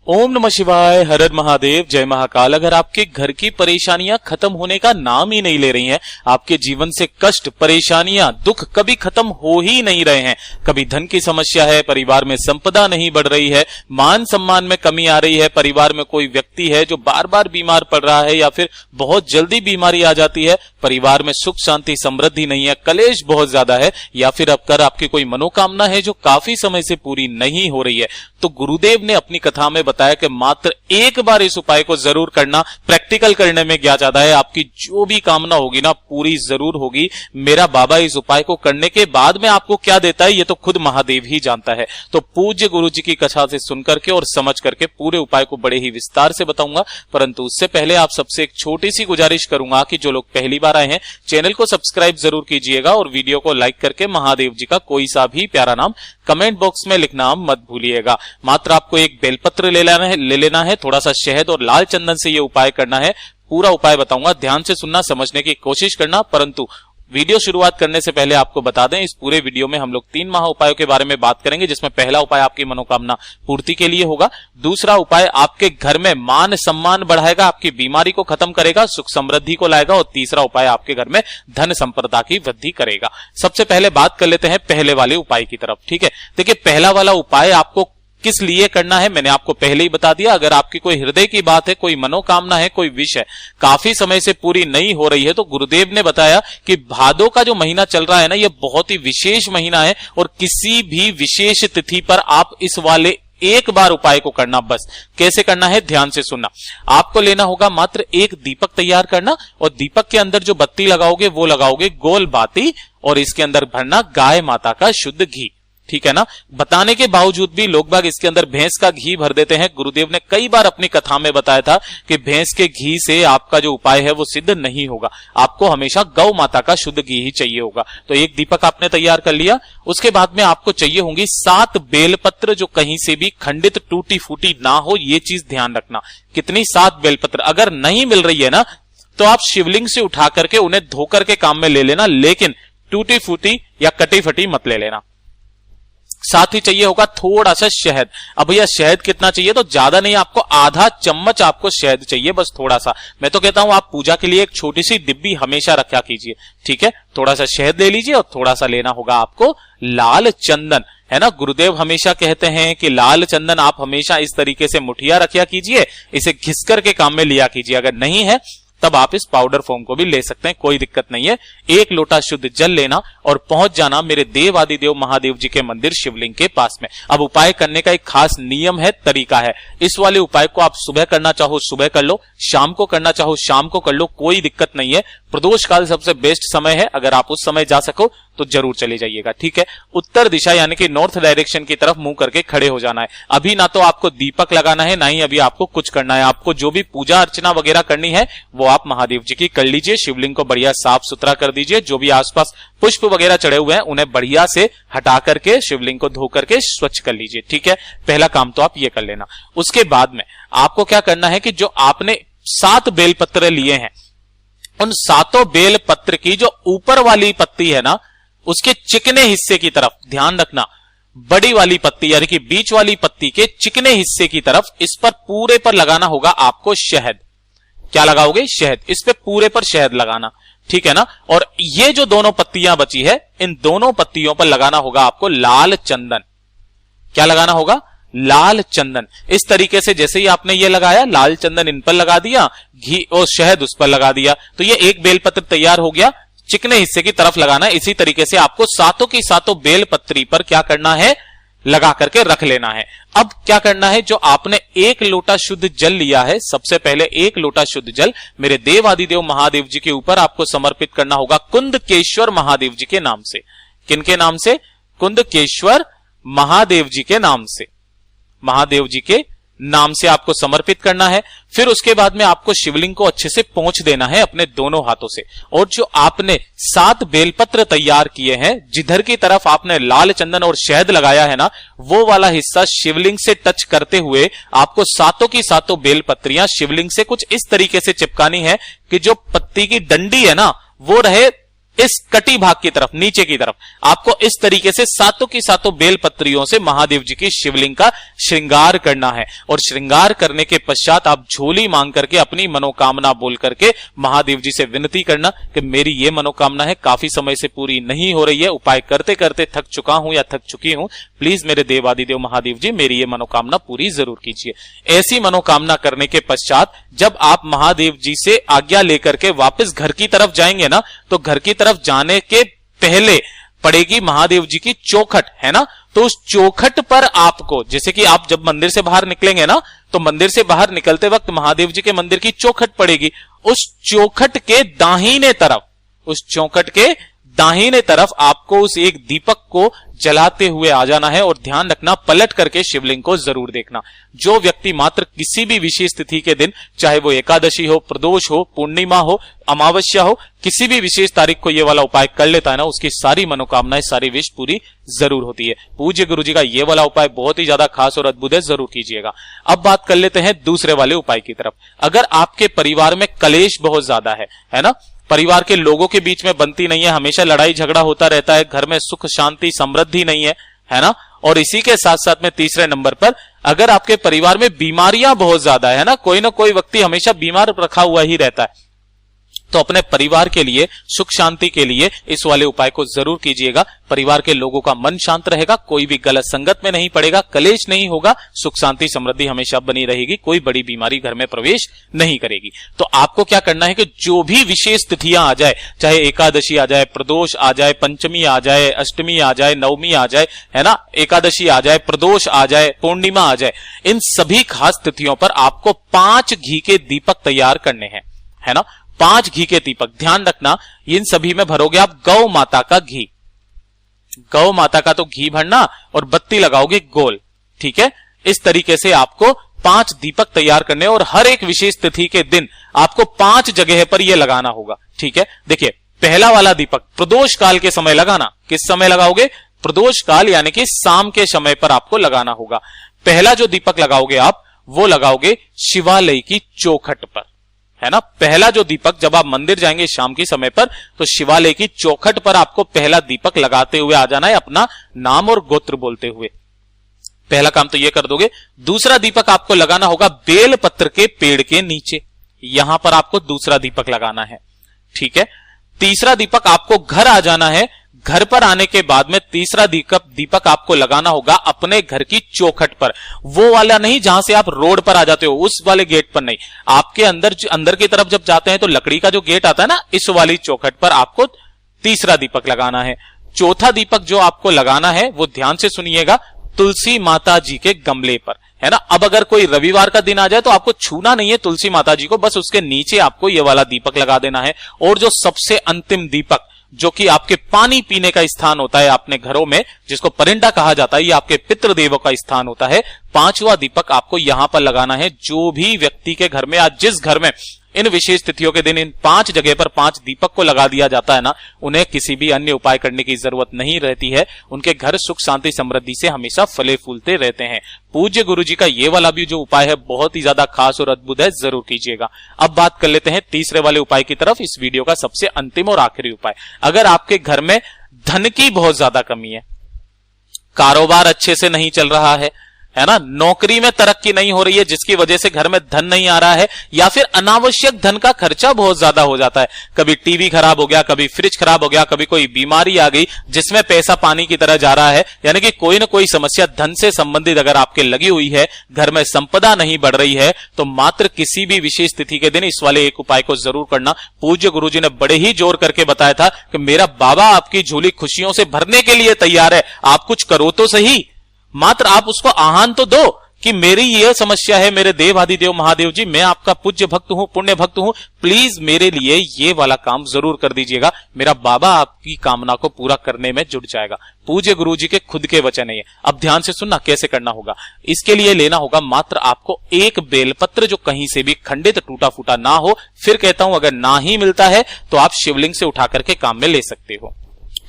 ओम नमः शिवाय, हर हर महादेव, जय महाकाल। अगर आपके घर की परेशानियां खत्म होने का नाम ही नहीं ले रही हैं, आपके जीवन से कष्ट, परेशानियां, दुख कभी खत्म हो ही नहीं रहे हैं, कभी धन की समस्या है, परिवार में संपदा नहीं बढ़ रही है, मान सम्मान में कमी आ रही है, परिवार में कोई व्यक्ति है जो बार बार बीमार पड़ रहा है या फिर बहुत जल्दी बीमारी आ जाती है, परिवार में सुख शांति समृद्धि नहीं है, कलेश बहुत ज्यादा है, या फिर अगर आपकी कोई मनोकामना है जो काफी समय से पूरी नहीं हो रही है, तो गुरुदेव ने अपनी कथा में बताया कि मात्र एक बार इस उपाय को जरूर करना। प्रैक्टिकल करने में क्या ज्यादा है, आपकी जो भी कामना होगी ना पूरी जरूर होगी। मेरा बाबा इस उपाय को करने के बाद में आपको क्या देता है ये तो खुद महादेव ही जानता है। तो पूज्य गुरु जी की कथा से सुन करके और समझ करके पूरे उपाय को बड़े ही विस्तार से बताऊंगा, परंतु उससे पहले आप सबसे एक छोटी सी गुजारिश करूंगा कि जो लोग पहली बार आए हैं चैनल को सब्सक्राइब जरूर कीजिएगा और वीडियो को लाइक करके महादेव जी का कोई सा भी प्यारा नाम कमेंट बॉक्स में लिखना मत भूलिएगा। मात्र आपको एक बेलपत्र ले लेना है, थोड़ा सा शहद और लाल चंदन से ये उपाय करना है। पूरा उपाय बताऊंगा, ध्यान से सुनना, समझने की कोशिश करना। परंतु वीडियो शुरुआत करने से पहले आपको बता दें, इस पूरे वीडियो में हम लोग 3 महा उपायों के बारे में बात करेंगे, जिसमें पहला उपाय आपकी मनोकामना पूर्ति के लिए होगा, दूसरा उपाय आपके घर में मान सम्मान बढ़ाएगा, आपकी बीमारी को खत्म करेगा, सुख समृद्धि को लाएगा, और तीसरा उपाय आपके घर में धन संपदा की वृद्धि करेगा। सबसे पहले बात कर लेते हैं पहले वाले उपाय की तरफ। ठीक है, देखिए पहला वाला उपाय आपको किस लिए करना है मैंने आपको पहले ही बता दिया। अगर आपकी कोई हृदय की बात है, कोई मनोकामना है, कोई विश है, काफी समय से पूरी नहीं हो रही है, तो गुरुदेव ने बताया कि भादों का जो महीना चल रहा है ना, ये बहुत ही विशेष महीना है और किसी भी विशेष तिथि पर आप इस वाले एक बार उपाय को करना। बस कैसे करना है ध्यान से सुनना। आपको लेना होगा मात्र एक दीपक तैयार करना, और दीपक के अंदर जो बत्ती लगाओगे वो लगाओगे गोल बाती, और इसके अंदर भरना गाय माता का शुद्ध घी। ठीक है ना। बताने के बावजूद भी लोग बाग इसके अंदर भैंस का घी भर देते हैं। गुरुदेव ने कई बार अपनी कथा में बताया था कि भैंस के घी से आपका जो उपाय है वो सिद्ध नहीं होगा, आपको हमेशा गौ माता का शुद्ध घी ही चाहिए होगा। तो एक दीपक आपने तैयार कर लिया। उसके बाद में आपको चाहिए होंगी 7 बेलपत्र, जो कहीं से भी खंडित टूटी फूटी ना हो, ये चीज ध्यान रखना। कितनी? 7 बेलपत्र। अगर नहीं मिल रही है ना तो आप शिवलिंग से उठा करके उन्हें धोकर के काम में ले लेना, लेकिन टूटी फूटी या कटी फटी मत ले लेना। साथ ही चाहिए होगा थोड़ा सा शहद। अब भैया शहद कितना चाहिए? तो ज्यादा नहीं, आपको आधा चम्मच आपको शहद चाहिए, बस थोड़ा सा। मैं तो कहता हूं आप पूजा के लिए एक छोटी सी डिब्बी हमेशा रखा कीजिए। ठीक है, थोड़ा सा शहद ले लीजिए और थोड़ा सा लेना होगा आपको लाल चंदन, है ना। गुरुदेव हमेशा कहते हैं कि लाल चंदन आप हमेशा इस तरीके से मुठिया रखा कीजिए, इसे घिस करके काम में लिया कीजिए। अगर नहीं है तब आप इस पाउडर फॉर्म को भी ले सकते हैं, कोई दिक्कत नहीं है। 1 लोटा शुद्ध जल लेना और पहुंच जाना मेरे देव आदिदेव महादेव जी के मंदिर शिवलिंग के पास में। अब उपाय करने का एक खास नियम है, तरीका है। इस वाले उपाय को आप सुबह करना चाहो सुबह कर लो, शाम को करना चाहो शाम को कर लो, कोई दिक्कत नहीं है। प्रदोष काल सबसे बेस्ट समय है, अगर आप उस समय जा सको तो जरूर चले जाइएगा। ठीक है, उत्तर दिशा यानी कि नॉर्थ डायरेक्शन की तरफ मुंह करके खड़े हो जाना है। अभी ना तो आपको दीपक लगाना है, ना ही अभी आपको कुछ करना है। आपको जो भी पूजा अर्चना वगैरह करनी है वो आप महादेव जी की कर लीजिए। शिवलिंग को बढ़िया साफ सुथरा कर दीजिए, जो भी आसपास पुष्प वगैरह चढ़े हुए हैं उन्हें बढ़िया से हटा करके शिवलिंग को धो करके स्वच्छ कर लीजिए। ठीक है, पहला काम तो आप ये कर लेना। उसके बाद में आपको क्या करना है कि जो आपने 7 बेलपत्र लिए हैं, उन 7 बेलपत्र की जो ऊपर वाली पत्ती है ना, उसके चिकने हिस्से की तरफ ध्यान रखना। बड़ी वाली पत्ती यानी कि बीच वाली पत्ती के चिकने हिस्से की तरफ, इस पर पूरे पर लगाना होगा आपको शहद। क्या लगाओगे? शहद। इस पे पूरे पर शहद लगाना। ठीक है ना। और ये जो दोनों पत्तियां बची है, इन दोनों पत्तियों पर लगाना होगा आपको लाल चंदन। क्या लगाना होगा? लाल चंदन। इस तरीके से जैसे ही आपने ये लगाया, लाल चंदन इन पर लगा दिया, घी और शहद उस पर लगा दिया, तो ये एक बेलपत्र तैयार हो गया। चिकने हिस्से की तरफ लगाना है। इसी तरीके से आपको 7 की 7 बेलपत्री पर क्या करना है? लगा करके रख लेना है। अब क्या करना है? जो आपने 1 लोटा शुद्ध जल लिया है, सबसे पहले 1 लोटा शुद्ध जल मेरे देव आदिदेव महादेव जी के ऊपर आपको समर्पित करना होगा कुंदकेश्वर महादेव जी के नाम से। किनके नाम से? कुंदकेश्वर महादेव जी के नाम से। महादेव जी के नाम से आपको समर्पित करना है। फिर उसके बाद में आपको शिवलिंग को अच्छे से पोंछ देना है अपने दोनों हाथों से, और जो आपने 7 बेलपत्र तैयार किए हैं, जिधर की तरफ आपने लाल चंदन और शहद लगाया है ना, वो वाला हिस्सा शिवलिंग से टच करते हुए आपको 7 की 7 बेलपत्रियां शिवलिंग से कुछ इस तरीके से चिपकानी है कि जो पत्ती की डंडी है ना वो रहे इस कटी भाग की तरफ, नीचे की तरफ आपको इस तरीके से सातों की सातों बेल पत्रियों से महादेव जी की शिवलिंग का श्रृंगार करना है। और श्रृंगार करने के पश्चात आप झोली मांग करके अपनी मनोकामना बोल करके महादेव जी से विनती करना कि मेरी ये मनोकामना है, काफी समय से पूरी नहीं हो रही है, उपाय करते करते थक चुका हूं या थक चुकी हूं, प्लीज मेरे देवादिदेव महादेव जी मेरी ये मनोकामना पूरी जरूर कीजिए। ऐसी मनोकामना करने के पश्चात जब आप महादेव जी से आज्ञा लेकर के वापस घर की तरफ जाएंगे ना, तो घर की तरफ जाने के पहले पड़ेगी महादेव जी की चौखट, है ना। तो उस चौखट पर आपको, जैसे कि आप जब मंदिर से बाहर निकलेंगे ना, तो मंदिर से बाहर निकलते वक्त महादेव जी के मंदिर की चौखट पड़ेगी। उस चौखट के दाहिने तरफ, उस चौखट के दाहिने तरफ आपको उस एक दीपक को जलाते हुए आ जाना है। और ध्यान रखना, पलट करके शिवलिंग को जरूर देखना। जो व्यक्ति मात्र किसी भी विशेष तिथि के दिन, चाहे वो एकादशी हो, प्रदोष हो, पूर्णिमा हो, अमावस्या हो, किसी भी विशेष तारीख को ये वाला उपाय कर लेता है ना, उसकी सारी मनोकामनाएं, सारी विश पूरी जरूर होती है। पूज्य गुरु जी का ये वाला उपाय बहुत ही ज्यादा खास और अद्भुत है, जरूर कीजिएगा। अब बात कर लेते हैं दूसरे वाले उपाय की तरफ। अगर आपके परिवार में कलेश बहुत ज्यादा है ना, परिवार के लोगों के बीच में बनती नहीं है, हमेशा लड़ाई झगड़ा होता रहता है, घर में सुख शांति समृद्धि नहीं है ना। और इसी के साथ साथ में तीसरे नंबर पर, अगर आपके परिवार में बीमारियां बहुत ज्यादा है ना, कोई ना कोई व्यक्ति हमेशा बीमार रखा हुआ ही रहता है, तो अपने परिवार के लिए, सुख शांति के लिए इस वाले उपाय को जरूर कीजिएगा। परिवार के लोगों का मन शांत रहेगा, कोई भी गलत संगत में नहीं पड़ेगा, कलेश नहीं होगा, सुख शांति समृद्धि हमेशा बनी रहेगी, कोई बड़ी बीमारी घर में प्रवेश नहीं करेगी। तो आपको क्या करना है कि जो भी विशेष तिथियां आ जाए, चाहे एकादशी आ जाए, प्रदोष आ जाए, पंचमी आ जाए, अष्टमी आ जाए, नवमी आ जाए, है ना, एकादशी आ जाए, प्रदोष आ जाए, पूर्णिमा आ जाए, इन सभी खास तिथियों पर आपको 5 घी के दीपक तैयार करने हैं, है ना। 5 घी के दीपक, ध्यान रखना, इन सभी में भरोगे आप गौ माता का घी, गौ माता का तो घी भरना और बत्ती लगाओगे गोल, ठीक है। इस तरीके से आपको 5 दीपक तैयार करने, और हर एक विशेष तिथि के दिन आपको 5 जगह पर यह लगाना होगा, ठीक है। देखिए, पहला वाला दीपक प्रदोष काल के समय लगाना। किस समय लगाओगे? प्रदोष काल, यानी कि शाम के समय पर आपको लगाना होगा। पहला जो दीपक लगाओगे आप, वो लगाओगे शिवालय की चौखट पर, है ना। पहला जो दीपक, जब आप मंदिर जाएंगे शाम के समय पर, तो शिवालय की चौखट पर आपको पहला दीपक लगाते हुए आ जाना है, अपना नाम और गोत्र बोलते हुए। पहला काम तो ये कर दोगे। दूसरा दीपक आपको लगाना होगा बेल पत्र के पेड़ के नीचे, यहां पर आपको दूसरा दीपक लगाना है, ठीक है। तीसरा दीपक आपको घर आ जाना है। घर पर आने के बाद में तीसरा दीपक आपको लगाना होगा अपने घर की चौखट पर, वो वाला नहीं जहां से आप रोड पर आ जाते हो, उस वाले गेट पर नहीं। आपके अंदर की तरफ जब जाते हैं तो लकड़ी का जो गेट आता है ना, इस वाली चौखट पर आपको तीसरा दीपक लगाना है। चौथा दीपक जो आपको लगाना है, वो ध्यान से सुनिएगा, तुलसी माता जी के गमले पर, है ना। अब अगर कोई रविवार का दिन आ जाए तो आपको छूना नहीं है तुलसी माता जी को, बस उसके नीचे आपको ये वाला दीपक लगा देना है। और जो सबसे अंतिम दीपक, जो कि आपके पानी पीने का स्थान होता है अपने घरों में, जिसको परिंदा कहा जाता है, ये आपके पितृदेवों का स्थान होता है, 5वां दीपक आपको यहां पर लगाना है। जो भी व्यक्ति के घर में, आज जिस घर में इन विशेष तिथियों के दिन इन 5 जगह पर 5 दीपक को लगा दिया जाता है ना, उन्हें किसी भी अन्य उपाय करने की जरूरत नहीं रहती है। उनके घर सुख शांति समृद्धि से हमेशा फले फूलते रहते हैं। पूज्य गुरु जी का ये वाला भी जो उपाय है बहुत ही ज्यादा खास और अद्भुत है, जरूर कीजिएगा। अब बात कर लेते हैं तीसरे वाले उपाय की तरफ, इस वीडियो का सबसे अंतिम और आखिरी उपाय। अगर आपके घर में धन की बहुत ज्यादा कमी है, कारोबार अच्छे से नहीं चल रहा है ना, नौकरी में तरक्की नहीं हो रही है जिसकी वजह से घर में धन नहीं आ रहा है, या फिर अनावश्यक धन का खर्चा बहुत ज्यादा हो जाता है, कभी टीवी खराब हो गया, कभी फ्रिज खराब हो गया, कभी कोई बीमारी आ गई जिसमें पैसा पानी की तरह जा रहा है, यानी कि कोई ना कोई समस्या धन से संबंधित अगर आपके लगी हुई है, घर में संपदा नहीं बढ़ रही है, तो मात्र किसी भी विशेष तिथि के दिन इस वाले एक उपाय को जरूर करना। पूज्य गुरु जी ने बड़े ही जोर करके बताया था कि मेरा बाबा आपकी झोली खुशियों से भरने के लिए तैयार है, आप कुछ करो तो सही, मात्र आप उसको आह्वान तो दो कि मेरी यह समस्या है, मेरे देवादिदेव महादेव जी, मैं आपका पूज्य भक्त हूं, पुण्य भक्त हूं, प्लीज मेरे लिए ये वाला काम जरूर कर दीजिएगा, मेरा बाबा आपकी कामना को पूरा करने में जुट जाएगा। पूज्य गुरु जी के खुद के वचन है। अब ध्यान से सुनना कैसे करना होगा। इसके लिए लेना होगा मात्र आपको एक बेलपत्र, जो कहीं से भी खंडित टूटा फूटा ना हो। फिर कहता हूं, अगर ना ही मिलता है तो आप शिवलिंग से उठा करके काम में ले सकते हो,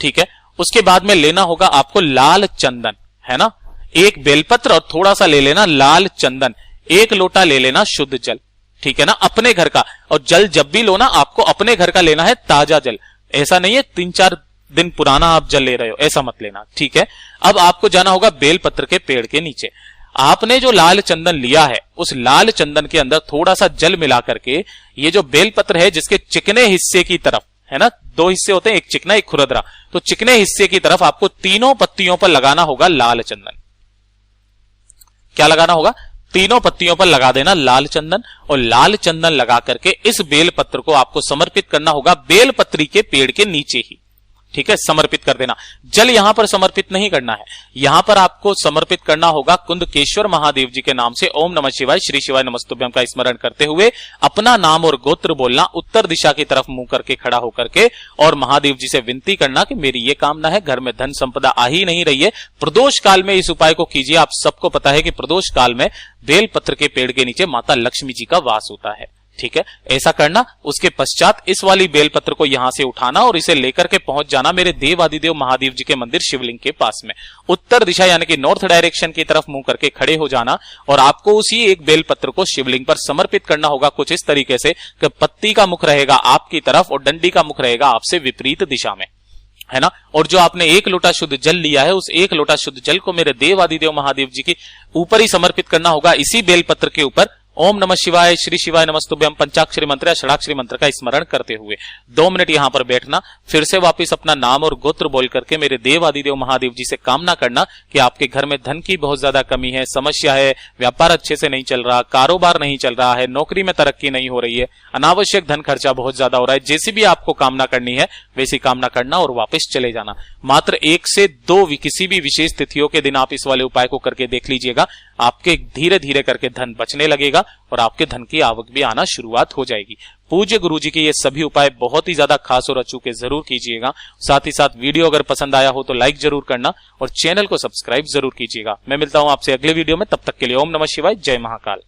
ठीक है। उसके बाद में लेना होगा आपको लाल चंदन, है ना, एक बेलपत्र और थोड़ा सा ले लेना लाल चंदन, 1 लोटा ले लेना शुद्ध जल, ठीक है ना, अपने घर का। और जल जब भी लो ना, आपको अपने घर का लेना है ताजा जल। ऐसा नहीं है 3-4 दिन पुराना आप जल ले रहे हो, ऐसा मत लेना, ठीक है। अब आपको जाना होगा बेलपत्र के पेड़ के नीचे। आपने जो लाल चंदन लिया है उस लाल चंदन के अंदर थोड़ा सा जल मिला करके ये जो बेलपत्र है जिसके चिकने हिस्से की तरफ, है ना, 2 हिस्से होते हैं, एक चिकना एक खुरदरा, तो चिकने हिस्से की तरफ आपको तीनों पत्तियों पर लगाना होगा लाल चंदन। क्या लगाना होगा? तीनों पत्तियों पर लगा देना लाल चंदन, और लाल चंदन लगा करके इस बेलपत्र को आपको समर्पित करना होगा बेलपत्री के पेड़ के नीचे ही, ठीक है, समर्पित कर देना। जल यहां पर समर्पित नहीं करना है, यहां पर आपको समर्पित करना होगा कुंदकेश्वर महादेव जी के नाम से ओम नमः शिवाय श्री शिवाय नमस्तुभ्यम का स्मरण करते हुए अपना नाम और गोत्र बोलना, उत्तर दिशा की तरफ मुंह करके खड़ा होकर के, और महादेव जी से विनती करना कि मेरी ये कामना है, घर में धन संपदा आ ही नहीं रही है, प्रदोष काल में इस उपाय को कीजिए। आप सबको पता है कि प्रदोष काल में बेलपत्र के पेड़ के नीचे माता लक्ष्मी जी का वास होता है, ठीक है, ऐसा करना। उसके पश्चात इस वाली बेलपत्र को यहां से उठाना और इसे लेकर के पहुंच जाना मेरे देव आदिदेव महादेव जी के मंदिर शिवलिंग के पास में, उत्तर दिशा यानी कि नॉर्थ डायरेक्शन की तरफ मुंह करके खड़े हो जाना, और आपको उसी एक बेलपत्र को शिवलिंग पर समर्पित करना होगा कुछ इस तरीके से कि पत्ती का मुख रहेगा आपकी तरफ और डंडी का मुख रहेगा आपसे विपरीत दिशा में, है ना। और जो आपने 1 लोटा शुद्ध जल लिया है उस 1 लोटा शुद्ध जल को मेरे देव आदिदेव महादेव जी के ऊपर ही समर्पित करना होगा, इसी बेलपत्र के ऊपर ओम नमः शिवाय श्री शिवाय नमस्तुभ्यम पंचाक्षरी मंत्र या षडाक्षरी मंत्र का स्मरण करते हुए 2 मिनट यहां पर बैठना, फिर से वापस अपना नाम और गोत्र बोल करके मेरे देव आदिदेव महादेव जी से कामना करना कि आपके घर में धन की बहुत ज्यादा कमी है, समस्या है, व्यापार अच्छे से नहीं चल रहा, कारोबार नहीं चल रहा है, नौकरी में तरक्की नहीं हो रही है, अनावश्यक धन खर्चा बहुत ज्यादा हो रहा है, जैसी भी आपको कामना करनी है वैसी कामना करना और वापस चले जाना। मात्र 1 से 2 किसी भी विशेष तिथियों के दिन आप इस वाले उपाय को करके देख लीजिएगा, आपके धीरे धीरे करके धन बचने लगेगा और आपके धन की आवक भी आना शुरुआत हो जाएगी। पूज्य गुरुजी के ये सभी उपाय बहुत ही ज्यादा खास और अचूके जरूर कीजिएगा। साथ ही साथ वीडियो अगर पसंद आया हो तो लाइक जरूर करना और चैनल को सब्सक्राइब जरूर कीजिएगा। मैं मिलता हूं आपसे अगले वीडियो में, तब तक के लिए ओम नमः शिवाय, जय महाकाल।